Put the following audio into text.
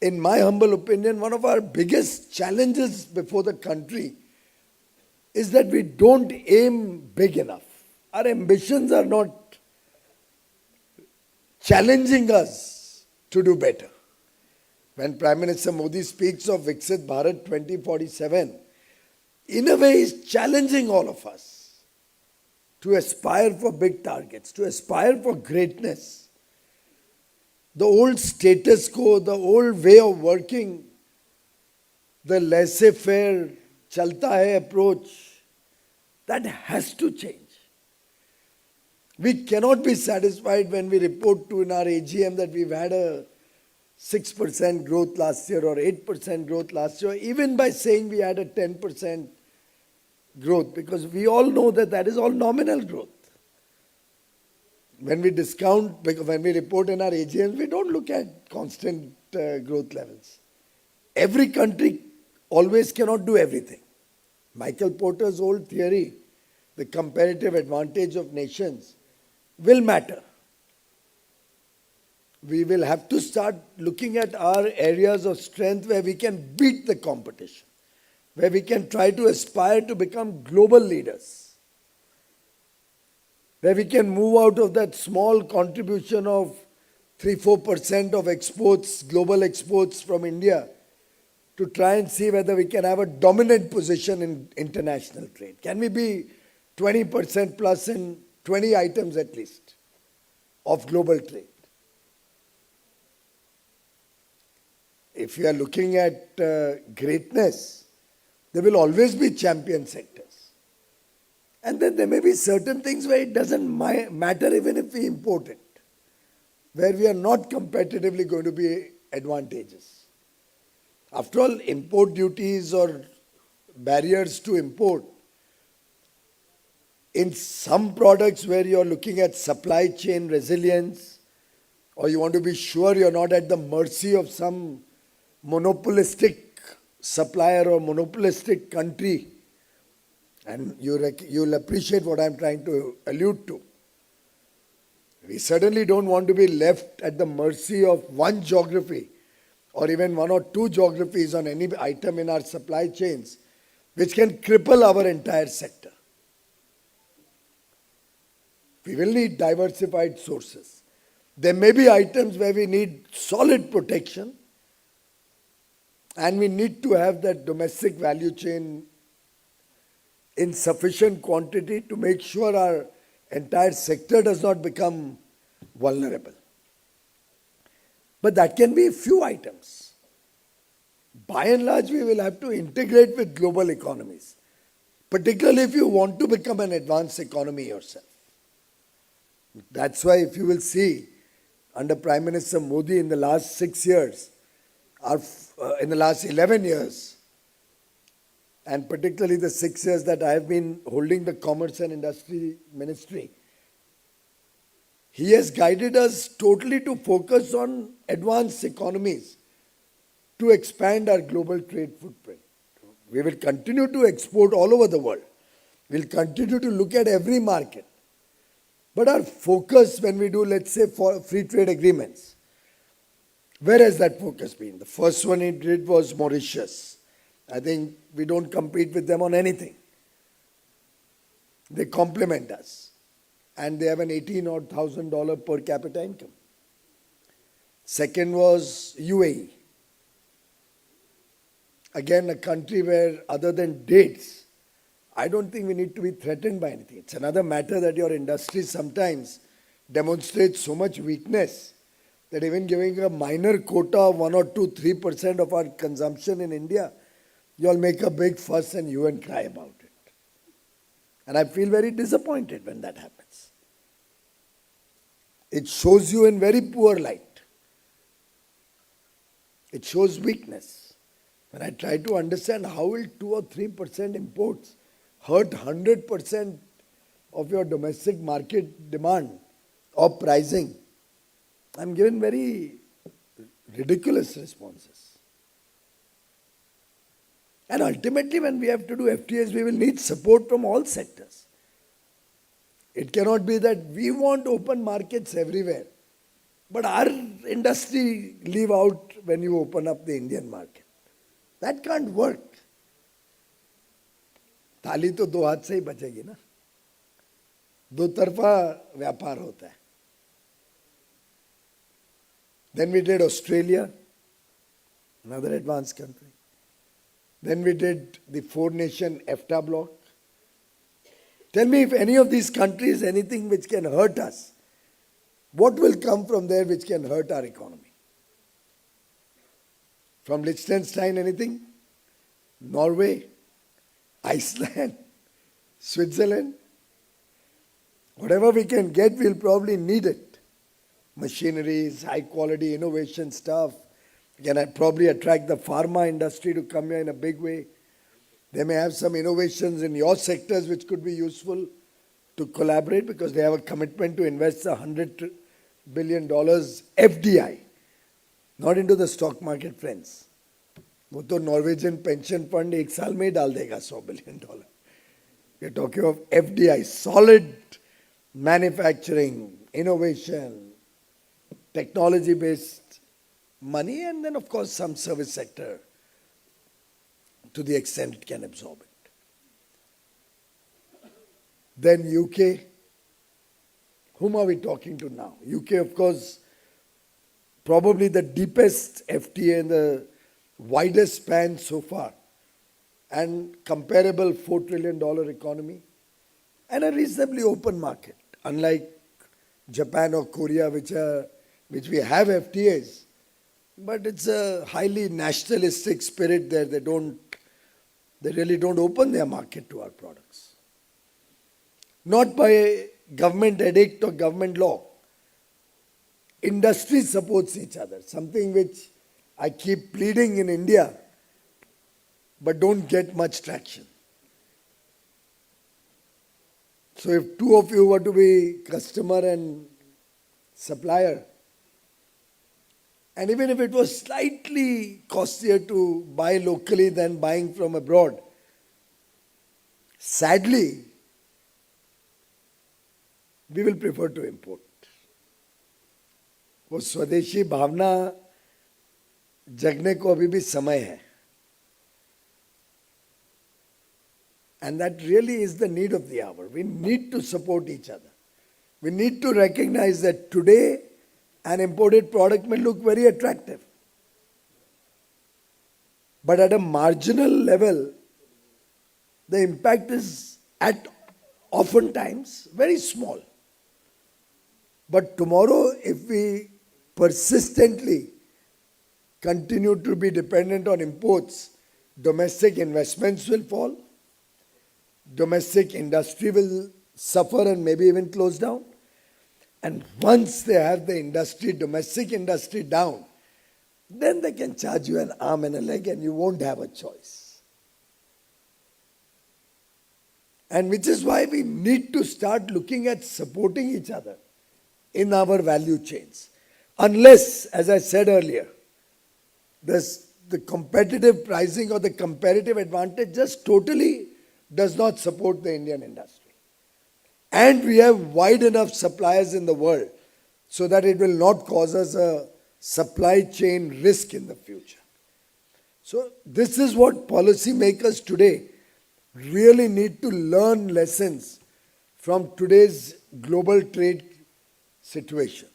in my humble opinion, one of our biggest challenges before the country is that we don't aim big enough. Our ambitions are not challenging us to do better. When Prime Minister Modi speaks of Viksit Bharat 2047, in a way he's challenging all of us to aspire for big targets, to aspire for greatness. The old status quo, the old way of working, the laissez-faire, chalta hai approach, that has to change. We cannot be satisfied when we report to in our AGM that we've had a 6% growth last year or 8% growth last year, even by saying we had a 10% growth, because we all know that that is all nominal growth. When we discount, when we report in our AGMs, we don't look at constant growth levels. Every country always cannot do everything. Michael Porter's old theory, the comparative advantage of nations, will matter. We will have to start looking at our areas of strength where we can beat the competition, where we can try to aspire to become global leaders, where we can move out of that small contribution of 3-4% of exports, global exports from India, to try and see whether we can have a dominant position in international trade. Can we be 20% plus in 20 items at least of global trade? If you are looking at greatness, there will always be champion sectors. And then there may be certain things where it doesn't matter even if we import it, where we are not competitively going to be advantageous. After all, import duties or barriers to import, in some products where you are looking at supply chain resilience, or you want to be sure you are not at the mercy of some monopolistic supplier or monopolistic country, and you'll appreciate what I'm trying to allude to. We certainly don't want to be left at the mercy of one geography or even one or two geographies on any item in our supply chains, which can cripple our entire sector. We will need diversified sources. There may be items where we need solid protection, and we need to have that domestic value chain in sufficient quantity to make sure our entire sector does not become vulnerable. But that can be few items. By and large, we will have to integrate with global economies, particularly if you want to become an advanced economy yourself. That's why if you will see, under Prime Minister Modi in the last 6 years, in the last 11 years, and particularly the 6 years that I have been holding the Commerce and Industry Ministry, he has guided us totally to focus on advanced economies to expand our global trade footprint. We will continue to export all over the world. We'll continue to look at every market. But our focus when we do, let's say, for free trade agreements, where has that focus been? The first one he did was Mauritius. I think we don't compete with them on anything. They complement us. And they have an $18,000 per capita income. Second was UAE. Again, a country where other than dates, I don't think we need to be threatened by anything. It's another matter that your industry sometimes demonstrates so much weakness that even giving a minor quota of 1 or 2, 3% of our consumption in India, you all make a big fuss and hue and cry about it. And I feel very disappointed when that happens. It shows you in very poor light. It shows weakness. When I try to understand how will 2 or 3% imports hurt 100% of your domestic market demand or pricing, I'm given very ridiculous responses. And ultimately, when we have to do FTAs, we will need support from all sectors. It cannot be that we want open markets everywhere, But our industry leave out when you open up the Indian market. That can't work. थाली तो दो हाथ से ही बचेगी ना, दो तरफा व्यापार होता है. Then we did Australia, another advanced country. Then we did the four-nation EFTA bloc. Tell me if any of these countries, anything which can hurt us, what will come from there which can hurt our economy? From Liechtenstein, anything? Norway, Iceland, Switzerland? Whatever we can get, we'll probably need it. Machineries, high quality innovation stuff. Can probably attract the pharma industry to come here in a big way. They may have some innovations in your sectors which could be useful to collaborate because they have a commitment to invest $100 billion FDI, not into the stock market, friends. वो तो Norwegian pension fund एक साल में ही डाल देगा $100 billion. We are talking of FDI, solid manufacturing, innovation, technology-based money, and then of course some service sector to the extent it can absorb it. Then UK, whom are we talking to now? UK, of course, probably the deepest FTA and the widest span so far, and comparable $4 trillion economy, and a reasonably open market, unlike Japan or Korea, which we have FTAs, but it's a highly nationalistic spirit there. They really don't open their market to our products. Not by government edict or government law. Industry supports each other, something which I keep pleading in India, but don't get much traction. So if two of you were to be customer and supplier, and even if it was slightly costlier to buy locally than buying from abroad, sadly, we will prefer to import. वो स्वदेशी भावना जगने को अभी भी समय है. And that really is the need of the hour. We need to support each other. We need to recognize that today an imported product may look very attractive, but at a marginal level, the impact is oftentimes very small. But tomorrow, if we persistently continue to be dependent on imports, domestic investments will fall, domestic industry will suffer and maybe even close down. And once they have the industry, domestic industry down, then they can charge you an arm and a leg and you won't have a choice. And which is why we need to start looking at supporting each other in our value chains. Unless, as I said earlier, the competitive pricing or the comparative advantage just totally does not support the Indian industry. And we have wide enough suppliers in the world so that it will not cause us a supply chain risk in the future. So this is what policymakers today really need to learn lessons from today's global trade situation.